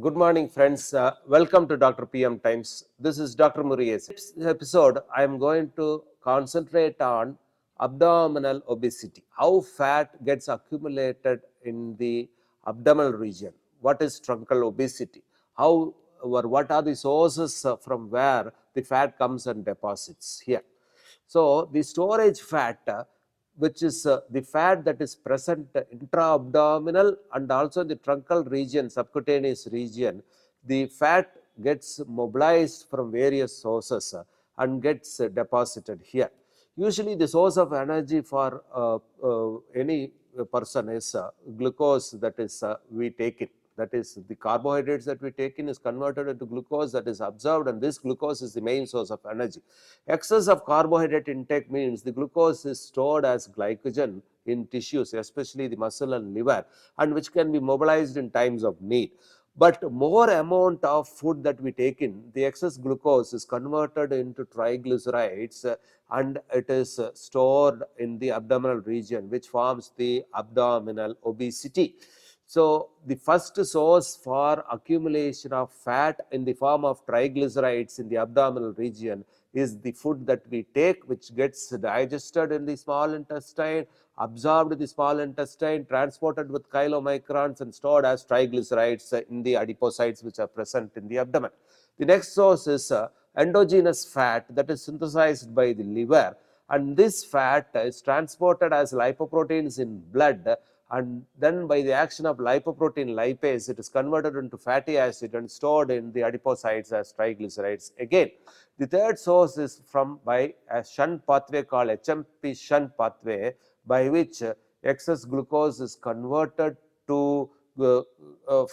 Good morning, friends. Welcome to Dr. PM Times. This is Dr. Muriez. This episode, I am going to concentrate on abdominal obesity, how fat gets accumulated in the abdominal region. What is truncal obesity? How or what are the sources from where the fat comes and deposits here? So, the storage fat, which is the fat that is present intra-abdominal and also in the truncal region, subcutaneous region, the fat gets mobilized from various sources and gets deposited here. Usually, the source of energy for any person is glucose that is we take it. That is, the carbohydrates that we take in is converted into glucose that is absorbed, and this glucose is the main source of energy. Excess of carbohydrate intake means the glucose is stored as glycogen in tissues, especially the muscle and liver, and which can be mobilized in times of need. But more amount of food that we take in, the excess glucose is converted into triglycerides and it is stored in the abdominal region, which forms the abdominal obesity. So, the first source for accumulation of fat in the form of triglycerides in the abdominal region is the food that we take, which gets digested in the small intestine, absorbed in the small intestine, transported with chylomicrons and stored as triglycerides in the adipocytes which are present in the abdomen. The next source is endogenous fat that is synthesized by the liver, and this fat is transported as lipoproteins in blood, and then by the action of lipoprotein lipase, it is converted into fatty acid and stored in the adipocytes as triglycerides again. The third source is from by a shunt pathway called HMP shunt pathway, by which excess glucose is converted to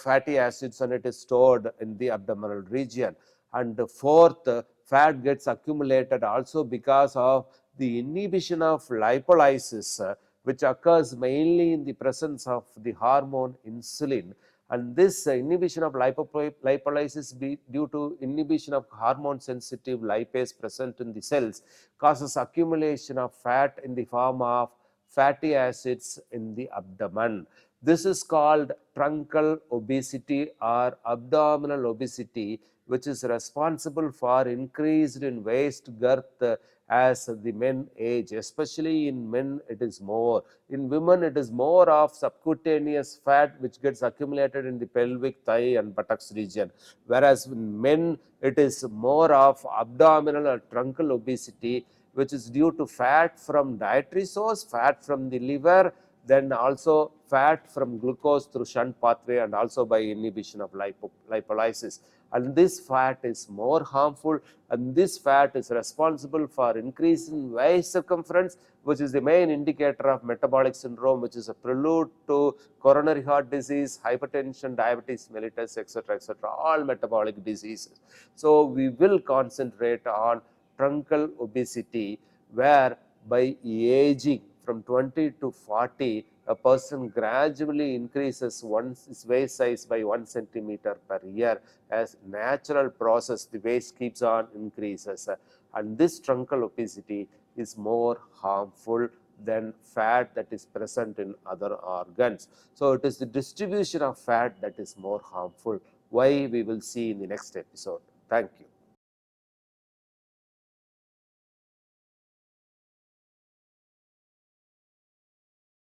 fatty acids and it is stored in the abdominal region. And the fourth, fat gets accumulated also because of the inhibition of lipolysis, which occurs mainly in the presence of the hormone insulin, and this inhibition of lipolysis due to inhibition of hormone sensitive lipase present in the cells causes accumulation of fat in the form of fatty acids in the abdomen. This is called truncal obesity or abdominal obesity, which is responsible for increased in waist girth as the men age. Especially in men it is more. In women it is more of subcutaneous fat which gets accumulated in the pelvic, thigh and buttocks region, whereas in men it is more of abdominal or truncal obesity, which is due to fat from dietary source, fat from the liver, then also fat from glucose through shunt pathway and also by inhibition of lipolysis. And this fat is more harmful, and this fat is responsible for increase in waist circumference, which is the main indicator of metabolic syndrome, which is a prelude to coronary heart disease, hypertension, diabetes mellitus, etc., all metabolic diseases. So, we will concentrate on truncal obesity, where by aging from 20 to 40, a person gradually increases his waist size by 1 centimeter per year. As natural process, the waist keeps on increases, and this truncal obesity is more harmful than fat that is present in other organs. So, it is the distribution of fat that is more harmful. Why, we will see in the next episode. Thank you.